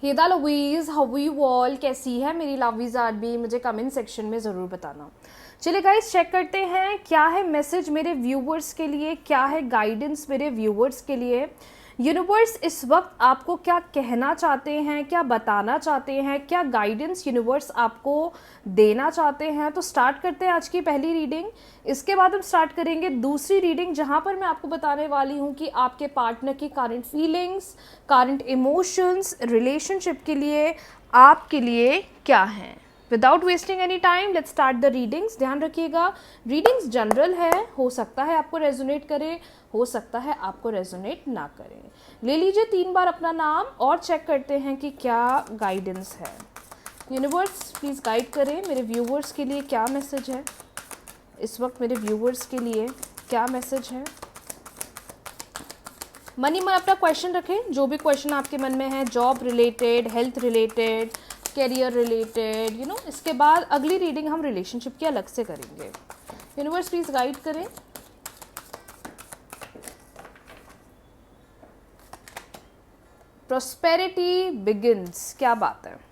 हेदा लवीज़, how you all, कैसी है मेरी लवीज़ आरबी, मुझे कमेंट सेक्शन में ज़रूर बताना। चलिए गाइस, चेक करते हैं क्या है मैसेज मेरे व्यूवर्स के लिए, क्या है गाइडेंस मेरे व्यूवर्स के लिए। यूनिवर्स इस वक्त आपको क्या कहना चाहते हैं, क्या बताना चाहते हैं, क्या गाइडेंस यूनिवर्स आपको देना चाहते हैं। तो स्टार्ट करते हैं आज की पहली रीडिंग। इसके बाद हम स्टार्ट करेंगे दूसरी रीडिंग, जहां पर मैं आपको बताने वाली हूं कि आपके पार्टनर की current feelings, current emotions relationship के लिए आपके लिए क्या हैं। Without wasting any time let's start the readings. ध्यान रखिएगा, रीडिंग्स जनरल है, हो सकता है आपको रेजोनेट करे, हो सकता है आपको रेजोनेट ना करे। ले लीजिए 3 बार अपना नाम और चेक करते हैं कि क्या गाइडेंस है। यूनिवर्स प्लीज़ गाइड करें मेरे व्यूवर्स के लिए, क्या मैसेज है इस वक्त मेरे व्यूवर्स के लिए, क्या मैसेज है। मन ही मन अपना क्वेश्चन रखें, जो भी क्वेश्चन आपके मन में है, job related, health related, career related, इसके बाद अगली रीडिंग हम रिलेशनशिप की अलग से करेंगे। यूनिवर्स प्लीज गाइड करें। प्रॉस्पेरिटी बिगिंस, क्या बात है।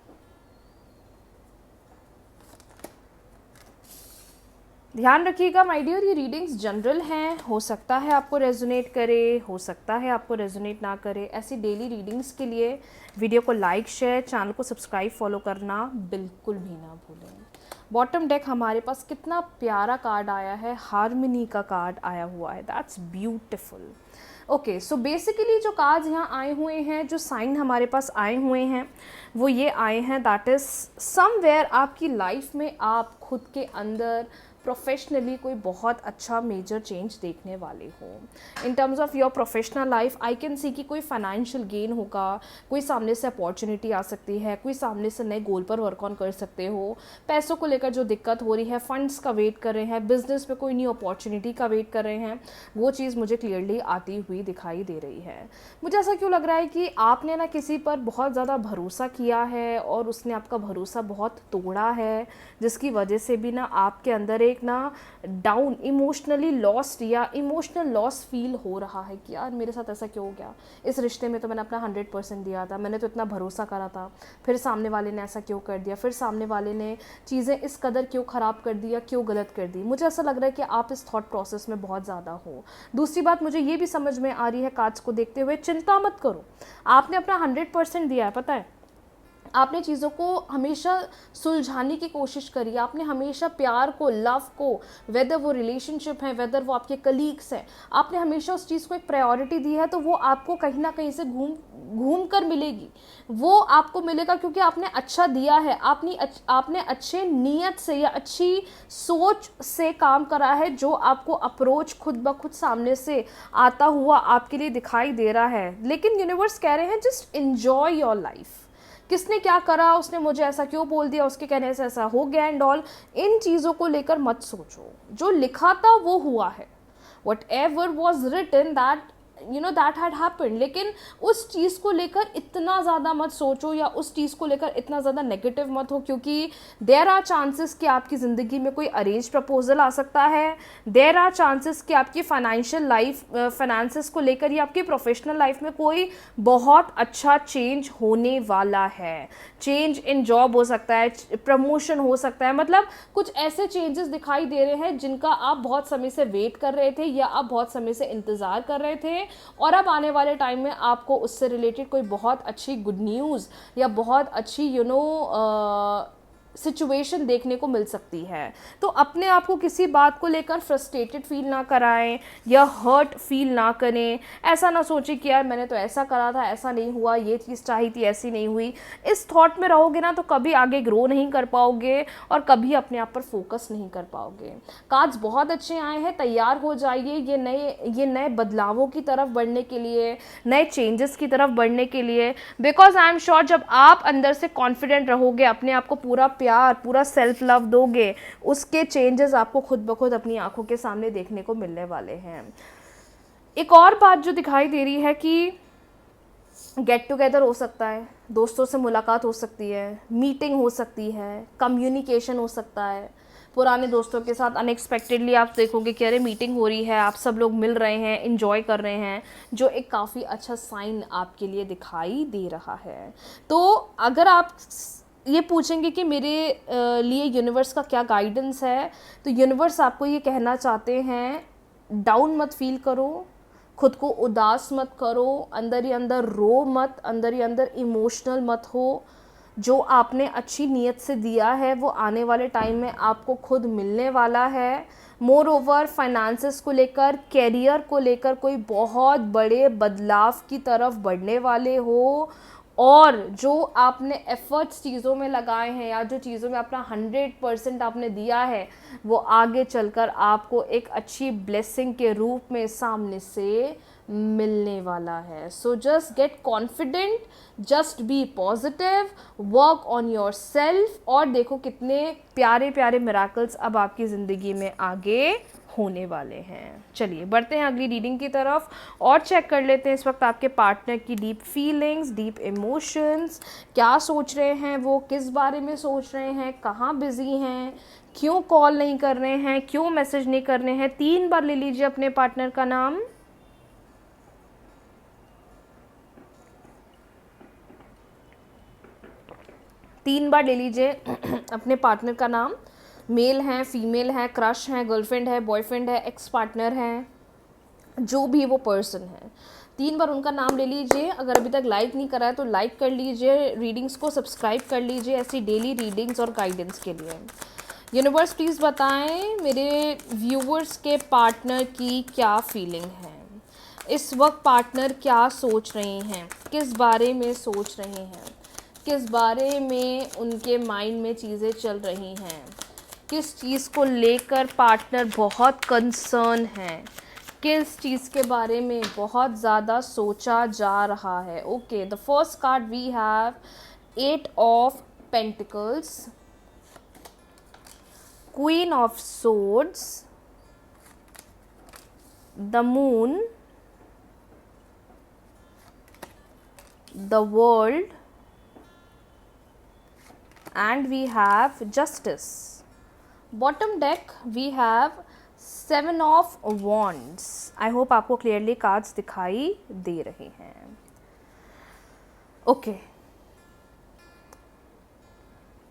ध्यान रखिएगा माय डियर, ये रीडिंग्स जनरल हैं, हो सकता है आपको रेजोनेट करे, हो सकता है आपको रेजोनेट ना करे। ऐसी डेली रीडिंग्स के लिए वीडियो को लाइक, शेयर, चैनल को सब्सक्राइब, फॉलो करना बिल्कुल भी ना भूलें। बॉटम डेक हमारे पास कितना प्यारा कार्ड आया है, हार्मनी का कार्ड आया हुआ है, that's beautiful. Okay, so basically जो कार्ड्स यहाँ आए हुए हैं, जो साइन हमारे पास आए हुए हैं, वो ये आए हैं, दैट इज़ समवेयर आपकी लाइफ में आप खुद के अंदर प्रोफेशनली कोई बहुत अच्छा मेजर चेंज देखने वाले हो। In terms of your professional life I can see कि कोई फाइनेंशियल गेन होगा, कोई सामने से अपॉर्चुनिटी आ सकती है, कोई सामने से नए गोल पर वर्क ऑन कर सकते हो। पैसों को लेकर जो दिक्कत हो रही है, फंड्स का वेट कर रहे हैं, बिजनेस में कोई न्यू अपॉर्चुनिटी का वेट कर रहे हैं, वो चीज़ मुझे क्लियरली आती हुई दिखाई दे रही है। मुझे ऐसा क्यों लग रहा है कि आपने ना किसी पर बहुत ज़्यादा भरोसा किया है और उसने आपका भरोसा बहुत तोड़ा है, जिसकी वजह से भी ना आपके अंदर एक ना डाउन, इमोशनली लॉस्ट या इमोशनल लॉस फील हो रहा है कि यार मेरे साथ ऐसा क्यों हो गया, इस रिश्ते में तो मैंने अपना 100% दिया था, मैंने तो इतना भरोसा करा था, फिर सामने वाले ने ऐसा क्यों कर दिया, फिर सामने वाले ने चीज़ें इस कदर क्यों ख़राब कर दी या क्यों गलत कर दी। मुझे ऐसा लग रहा है कि आप इस थॉट प्रोसेस में बहुत ज़्यादा हो। दूसरी बात मुझे ये भी समझ में आ रही है कार्ड्स को देखते हुए, चिंता मत करो, आपने अपना 100% दिया है। पता है, आपने चीज़ों को हमेशा सुलझाने की कोशिश करी, आपने हमेशा प्यार को, लव को, वेदर वो रिलेशनशिप है, वेदर वो आपके कलीग्स हैं, आपने हमेशा उस चीज़ को एक प्रायोरिटी दी है। तो वो आपको कहीं ना कहीं से घूम कर मिलेगी, वो आपको मिलेगा क्योंकि आपने अच्छा दिया है, आपने अच्छे नीयत से या अच्छी सोच से काम करा है, जो आपको अप्रोच खुद ब खुद सामने से आता हुआ आपके लिए दिखाई दे रहा है। लेकिन यूनिवर्स कह रहे हैं जस्ट एंजॉय योर लाइफ। किसने क्या करा, उसने मुझे ऐसा क्यों बोल दिया, उसके कहने से ऐसा हो गया एंड ऑल, इन चीज़ों को लेकर मत सोचो। जो लिखा था वो हुआ है, whatever was written that that had happened। लेकिन उस चीज़ को लेकर इतना ज़्यादा मत सोचो या उस चीज़ को लेकर इतना ज़्यादा नेगेटिव मत हो, क्योंकि देयर आर चांसेस कि आपकी ज़िंदगी में कोई अरेंज प्रपोजल आ सकता है। देयर आर चांसेस कि आपकी फाइनेंशियल लाइफ, फाइनेंसेस को लेकर या आपकी प्रोफेशनल लाइफ में कोई बहुत अच्छा चेंज होने वाला है। चेंज इन जॉब हो सकता है, प्रमोशन हो सकता है, मतलब कुछ ऐसे चेंजेस दिखाई दे रहे हैं जिनका आप बहुत समय से वेट कर रहे थे या आप बहुत समय से इंतज़ार कर रहे थे, और अब आने वाले टाइम में आपको उससे रिलेटेड कोई बहुत अच्छी गुड न्यूज़ या बहुत अच्छी सिचुएशन देखने को मिल सकती है। तो अपने आप को किसी बात को लेकर फ्रस्ट्रेटेड फील ना कराएं या हर्ट फील ना करें। ऐसा ना सोचें कि यार मैंने तो ऐसा करा था, ऐसा नहीं हुआ, ये चीज़ चाहिए थी, ऐसी नहीं हुई। इस थॉट में रहोगे ना तो कभी आगे ग्रो नहीं कर पाओगे और कभी अपने आप पर फोकस नहीं कर पाओगे। कार्ड्स बहुत अच्छे आए हैं, तैयार हो जाइए ये नए बदलावों की तरफ बढ़ने के लिए, नए चेंजेस की तरफ बढ़ने के लिए। बिकॉज आई एम श्योर जब आप अंदर से कॉन्फिडेंट रहोगे, अपने आप को पूरा प्यार, पूरा सेल्फ लव दोगे, उसके चेंजेस आपको खुद ब खुद अपनी आंखों के सामने देखने को मिलने वाले हैं। एक और बात जो दिखाई दे रही है कि गेट टुगेदर हो सकता है, दोस्तों से मुलाकात हो सकती है, मीटिंग हो सकती है, कम्युनिकेशन हो सकता है, पुराने दोस्तों के साथ अनएक्सपेक्टेडली आप देखोगे कि अरे मीटिंग हो रही है, आप सब लोग मिल रहे हैं, इन्जॉय कर रहे हैं, जो एक काफ़ी अच्छा साइन आपके लिए दिखाई दे रहा है। तो अगर आप ये पूछेंगे कि मेरे लिए यूनिवर्स का क्या गाइडेंस है, तो यूनिवर्स आपको ये कहना चाहते हैं, डाउन मत फील करो, खुद को उदास मत करो, अंदर ही अंदर रो मत, अंदर ही अंदर इमोशनल मत हो। जो आपने अच्छी नीयत से दिया है वो आने वाले टाइम में आपको खुद मिलने वाला है। मोर ओवर फाइनेंसेस को लेकर, कैरियर को लेकर कोई बहुत बड़े बदलाव की तरफ बढ़ने वाले हो, और जो आपने एफर्ट्स चीज़ों में लगाए हैं या जो चीज़ों में अपना 100% आपने दिया है, वो आगे चलकर आपको एक अच्छी ब्लेसिंग के रूप में सामने से मिलने वाला है। So just get confident, just be positive, work on your self, और देखो कितने प्यारे प्यारे मिराकल्स अब आपकी ज़िंदगी में आगे होने वाले हैं। चलिए बढ़ते हैं अगली रीडिंग की तरफ और चेक कर लेते हैं इस वक्त आपके पार्टनर की डीप फीलिंग्स, डीप इमोशंस, क्या सोच रहे हैं वो, किस बारे में सोच रहे हैं, कहाँ बिजी हैं, क्यों कॉल नहीं कर रहे हैं, क्यों मैसेज नहीं कर रहे हैं। 3 बार ले लीजिए अपने पार्टनर का नाम। तीन बार ले लीजिए अपने पार्टनर का नाम। मेल है, फीमेल है, क्रश है, गर्लफ्रेंड है, बॉयफ्रेंड है, एक्स पार्टनर है, जो भी वो पर्सन है, 3 बार उनका नाम ले लीजिए। अगर अभी तक लाइक नहीं करा है तो लाइक कर लीजिए, रीडिंग्स को सब्सक्राइब कर लीजिए ऐसी डेली रीडिंग्स और गाइडेंस के लिए। यूनिवर्स प्लीज़ बताएं मेरे व्यूवर्स के पार्टनर की क्या फीलिंग है, इस वक्त पार्टनर क्या सोच रहे हैं, किस बारे में सोच रहे हैं, किस बारे में उनके माइंड में चीज़ें चल रही हैं, किस चीज़ को लेकर पार्टनर बहुत कंसर्न है, किस चीज़ के बारे में बहुत ज़्यादा सोचा जा रहा है। Okay, the first card we have 8 of pentacles, queen of swords, the moon, the world, and we have justice. Bottom deck we have 7 of wands. I hope आपको clearly cards दिखाई दे रहे हैं। ओके,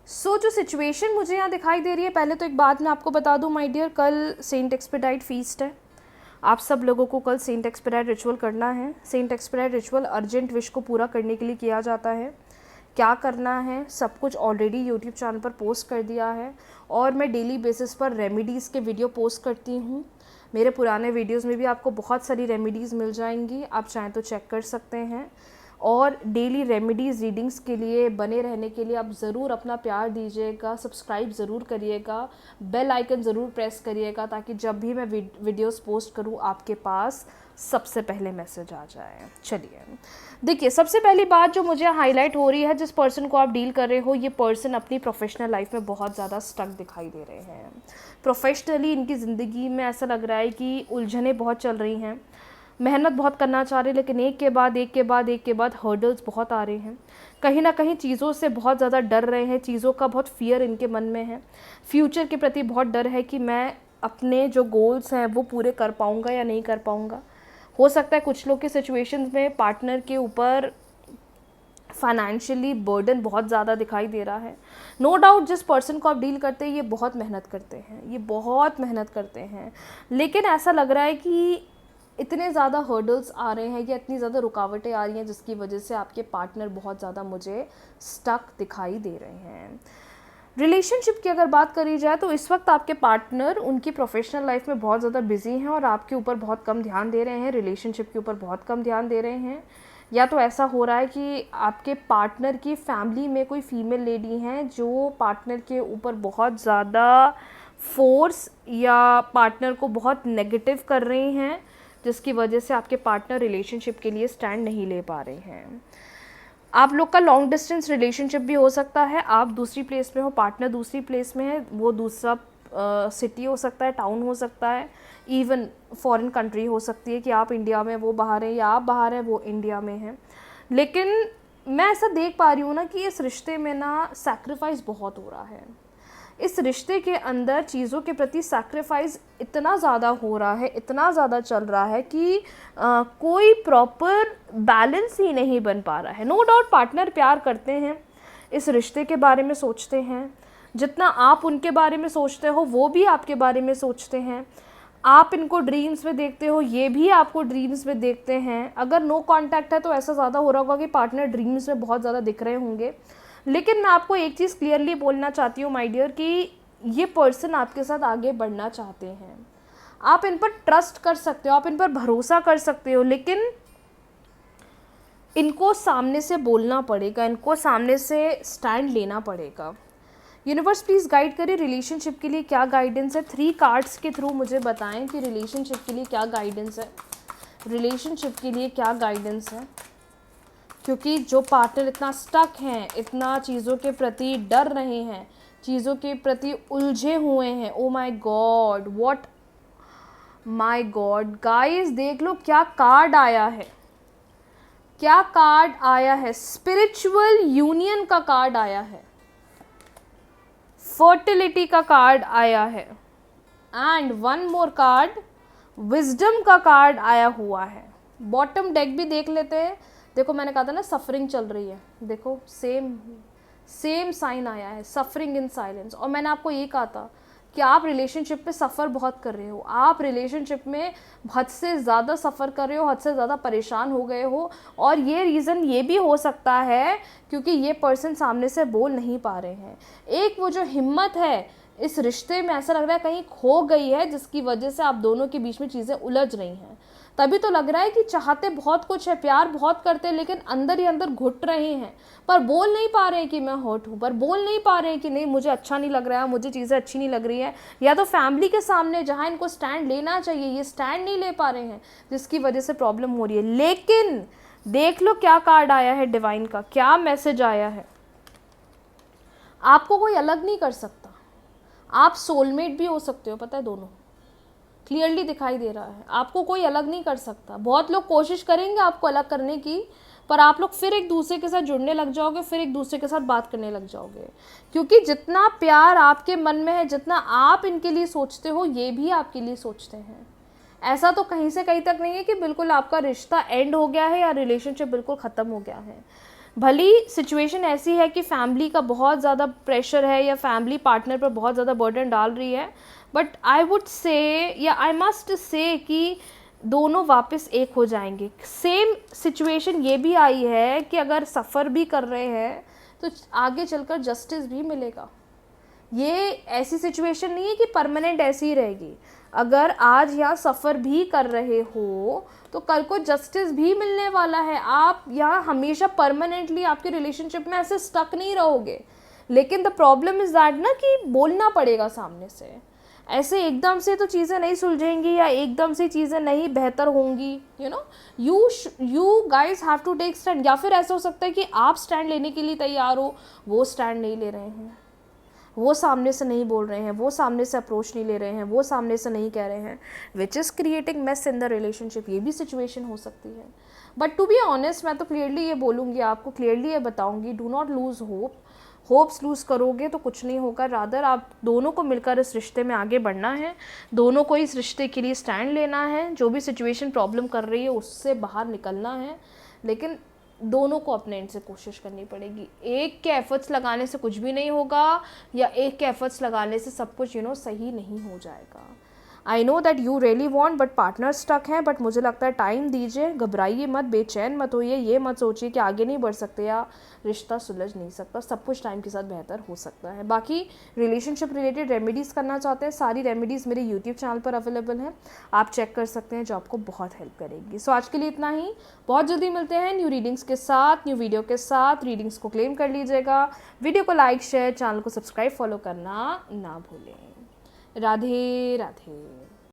सो जो सिचुएशन मुझे यहाँ दिखाई दे रही है, पहले तो एक बात मैं आपको बता दूँ माय डियर, कल सेंट एक्सपेडाइट फीस्ट है। आप सब लोगों को कल सेंट एक्सपेडाइट रिचुअल करना है। Saint Expedite ritual urgent wish को पूरा करने के लिए किया जाता है। क्या करना है सब कुछ ऑलरेडी यूट्यूब चैनल पर पोस्ट कर दिया है, और मैं डेली बेसिस पर रेमेडीज़ के वीडियो पोस्ट करती हूँ। मेरे पुराने वीडियोस में भी आपको बहुत सारी रेमेडीज़ मिल जाएंगी, आप चाहें तो चेक कर सकते हैं। और डेली रेमेडीज़ रीडिंग्स के लिए बने रहने के लिए आप ज़रूर अपना प्यार दीजिएगा, सब्सक्राइब ज़रूर करिएगा, बेल आइकन ज़रूर प्रेस करिएगा, ताकि जब भी मैं वीडियोस पोस्ट करूँ आपके पास सबसे पहले मैसेज आ जाए। चलिए देखिए, सबसे पहली बात जो मुझे हाईलाइट हो रही है, जिस पर्सन को आप डील कर रहे हो, ये पर्सन अपनी प्रोफेशनल लाइफ में बहुत ज़्यादा स्टक दिखाई दे रहे हैं। प्रोफेशनली इनकी ज़िंदगी में ऐसा लग रहा है कि उलझनें बहुत चल रही हैं, मेहनत बहुत करना चाह रहे हैं, लेकिन एक के बाद एक के बाद एक के बाद हर्डल्स बहुत आ रहे हैं। कहीं ना कहीं चीज़ों से बहुत ज़्यादा डर रहे हैं, चीज़ों का बहुत फियर इनके मन में है, फ्यूचर के प्रति बहुत डर है कि मैं अपने जो गोल्स हैं वो पूरे कर पाऊँगा या नहीं कर पाऊँगा। हो सकता है कुछ लोग के सिचुएशंस में पार्टनर के ऊपर फाइनेंशियली बर्डन बहुत ज़्यादा दिखाई दे रहा है। नो डाउट जिस पर्सन को आप डील करते हैं ये बहुत मेहनत करते हैं, ये बहुत मेहनत करते हैं, लेकिन ऐसा लग रहा है कि इतने ज़्यादा हर्डल्स आ रहे हैं या इतनी ज़्यादा रुकावटें आ रही हैं जिसकी वजह से आपके पार्टनर बहुत ज़्यादा मुझे स्टक दिखाई दे रहे हैं। रिलेशनशिप की अगर बात करी जाए तो इस वक्त आपके पार्टनर उनकी प्रोफेशनल लाइफ में बहुत ज़्यादा बिजी हैं और आपके ऊपर बहुत कम ध्यान दे रहे हैं, रिलेशनशिप के ऊपर बहुत कम ध्यान दे रहे हैं। या तो ऐसा हो रहा है कि आपके पार्टनर की फैमिली में कोई फीमेल लेडी हैं जो पार्टनर के ऊपर बहुत ज़्यादा फोर्स या पार्टनर को बहुत नेगेटिव कर रही हैं, जिसकी वजह से आपके पार्टनर रिलेशनशिप के लिए स्टैंड नहीं ले पा रहे हैं। आप लोग का लॉन्ग डिस्टेंस रिलेशनशिप भी हो सकता है, आप दूसरी प्लेस में हो, पार्टनर दूसरी प्लेस में है, वो दूसरा सिटी हो सकता है, टाउन हो सकता है, इवन फॉरेन कंट्री हो सकती है कि आप इंडिया में वो बाहर हैं या आप बाहर हैं वो इंडिया में हैं। लेकिन मैं ऐसा देख पा रही हूँ ना कि इस रिश्ते में ना सैक्रिफाइस बहुत हो रहा है। इस रिश्ते के अंदर चीज़ों के प्रति सैक्रिफाइस इतना ज़्यादा हो रहा है, इतना ज़्यादा चल रहा है कि कोई प्रॉपर बैलेंस ही नहीं बन पा रहा है। नो डाउट पार्टनर प्यार करते हैं, इस रिश्ते के बारे में सोचते हैं, जितना आप उनके बारे में सोचते हो वो भी आपके बारे में सोचते हैं। आप इनको ड्रीम्स में देखते हो, ये भी आपको ड्रीम्स में देखते हैं। अगर नो कांटेक्ट है तो ऐसा ज़्यादा हो रहा होगा कि पार्टनर ड्रीम्स में बहुत ज़्यादा दिख रहे होंगे। लेकिन मैं आपको एक चीज़ क्लियरली बोलना चाहती हूँ माय डियर, कि ये पर्सन आपके साथ आगे बढ़ना चाहते हैं। आप इन पर ट्रस्ट कर सकते हो, आप इन पर भरोसा कर सकते हो, लेकिन इनको सामने से बोलना पड़ेगा, इनको सामने से स्टैंड लेना पड़ेगा। यूनिवर्स प्लीज़ गाइड करें रिलेशनशिप के लिए क्या गाइडेंस है। 3 कार्ड्स के थ्रू मुझे बताएं कि रिलेशनशिप के लिए क्या गाइडेंस है, रिलेशनशिप के लिए क्या गाइडेंस है। क्योंकि जो पार्टनर इतना स्टक हैं, इतना चीज़ों के प्रति डर रहे हैं, चीज़ों के प्रति उलझे हुए हैं, oh my God, what my God guys, देख लो क्या कार्ड आया है, क्या कार्ड आया है। स्पिरिचुअल यूनियन का कार्ड आया है, फर्टिलिटी का कार्ड आया है, and one more card wisdom का कार्ड आया हुआ है। बॉटम डेक भी देख लेते हैं। देखो मैंने कहा था ना सफरिंग चल रही है, देखो सेम साइन आया है, सफरिंग इन साइलेंस। और मैंने आपको ये कहा था कि आप रिलेशनशिप पे सफ़र बहुत कर रहे हो, आप रिलेशनशिप में हद से ज़्यादा सफ़र कर रहे हो, हद से ज़्यादा परेशान हो गए हो। और ये रीज़न ये भी हो सकता है क्योंकि ये पर्सन सामने से बोल नहीं पा रहे हैं। एक वो जो हिम्मत है इस रिश्ते में ऐसा लग रहा है कहीं खो गई है, जिसकी वजह से आप दोनों के बीच में चीज़ें उलझ रही हैं। तभी तो लग रहा है कि चाहते बहुत कुछ है, प्यार बहुत करते हैं, लेकिन अंदर ही अंदर घुट रहे हैं, पर बोल नहीं पा रहे हैं कि मैं हर्ट हूँ, पर बोल नहीं पा रहे हैं कि नहीं मुझे अच्छा नहीं लग रहा है, मुझे चीज़ें अच्छी नहीं लग रही है। या तो फैमिली के सामने जहाँ इनको स्टैंड लेना चाहिए ये स्टैंड नहीं ले पा रहे हैं, जिसकी वजह से प्रॉब्लम हो रही है। लेकिन देख लो क्या कार्ड आया है डिवाइन का, क्या मैसेज आया है। आपको कोई अलग नहीं कर सकता, आप सोलमेट भी हो सकते हो, पता है, दोनों क्लियरली दिखाई दे रहा है। आपको कोई अलग नहीं कर सकता। बहुत लोग कोशिश करेंगे आपको अलग करने की, पर आप लोग फिर एक दूसरे के साथ जुड़ने लग जाओगे, फिर एक दूसरे के साथ बात करने लग जाओगे। क्योंकि जितना प्यार आपके मन में है, जितना आप इनके लिए सोचते हो, ये भी आपके लिए सोचते हैं। ऐसा तो कहीं से कहीं तक नहीं है कि बिल्कुल आपका रिश्ता एंड हो गया है या रिलेशनशिप बिल्कुल ख़त्म हो गया है। भली सिचुएशन ऐसी है कि फैमिली का बहुत ज़्यादा प्रेशर है या फैमिली पार्टनर पर बहुत ज़्यादा बर्डन डाल रही है, बट आई वुड से या आई मस्ट से कि दोनों वापस एक हो जाएंगे। सेम सिचुएशन ये भी आई है कि अगर सफ़र भी कर रहे हैं तो आगे चलकर जस्टिस भी मिलेगा। ये ऐसी सिचुएशन नहीं है कि परमानेंट ऐसी ही रहेगी। अगर आज यहाँ सफ़र भी कर रहे हो तो कल को जस्टिस भी मिलने वाला है। आप यहाँ हमेशा परमानेंटली आपके रिलेशनशिप में ऐसे स्टक नहीं रहोगे। लेकिन द प्रॉब्लम इज़ दैट ना कि बोलना पड़ेगा सामने से। ऐसे एकदम से तो चीज़ें नहीं सुलझेंगी या एकदम से चीज़ें नहीं बेहतर होंगी। You guys have to take stand. या फिर ऐसा हो सकता है कि आप स्टैंड लेने के लिए तैयार हो, वो स्टैंड नहीं ले रहे हैं, वो सामने से नहीं बोल रहे हैं, वो सामने से अप्रोच नहीं ले रहे हैं, वो सामने से नहीं कह रहे हैं, which is creating mess in the relationship. ये भी सिचुएशन हो सकती है। बट टू बी ऑनेस्ट मैं तो क्लियरली ये बोलूँगी, आपको क्लियरली ये बताऊँगी, do not lose hope. Hopes lose करोगे तो कुछ नहीं होगा। रादर आप दोनों को मिलकर इस रिश्ते में आगे बढ़ना है, दोनों को इस रिश्ते के लिए स्टैंड लेना है। जो भी सिचुएशन प्रॉब्लम कर रही है उससे बाहर निकलना है, लेकिन दोनों को अपने एंड से कोशिश करनी पड़ेगी। एक के एफर्ट्स लगाने से कुछ भी नहीं होगा, या एक के एफर्ट्स लगाने से सब कुछ सही नहीं हो जाएगा। I know that you really want, but partner stuck हैं। बट मुझे लगता है टाइम दीजिए, घबराइए मत, बेचैन मत होइए, ये मत सोचिए कि आगे नहीं बढ़ सकते या रिश्ता सुलझ नहीं सकता। सब कुछ टाइम के साथ बेहतर हो सकता है। बाकी रिलेशनशिप रिलेटेड रेमेडीज़ करना चाहते हैं, सारी रेमेडीज़ मेरे यूट्यूब चैनल पर अवेलेबल हैं, आप चेक कर सकते हैं, जो आपको बहुत हेल्प करेगी। सो आज के लिए इतना ही। बहुत जल्दी मिलते हैं न्यू रीडिंग्स के साथ, न्यू वीडियो के साथ। रीडिंग्स को क्लेम कर लीजिएगा, वीडियो को लाइक शेयर, चैनल को सब्सक्राइब फॉलो करना ना भूलें। राधे राधे।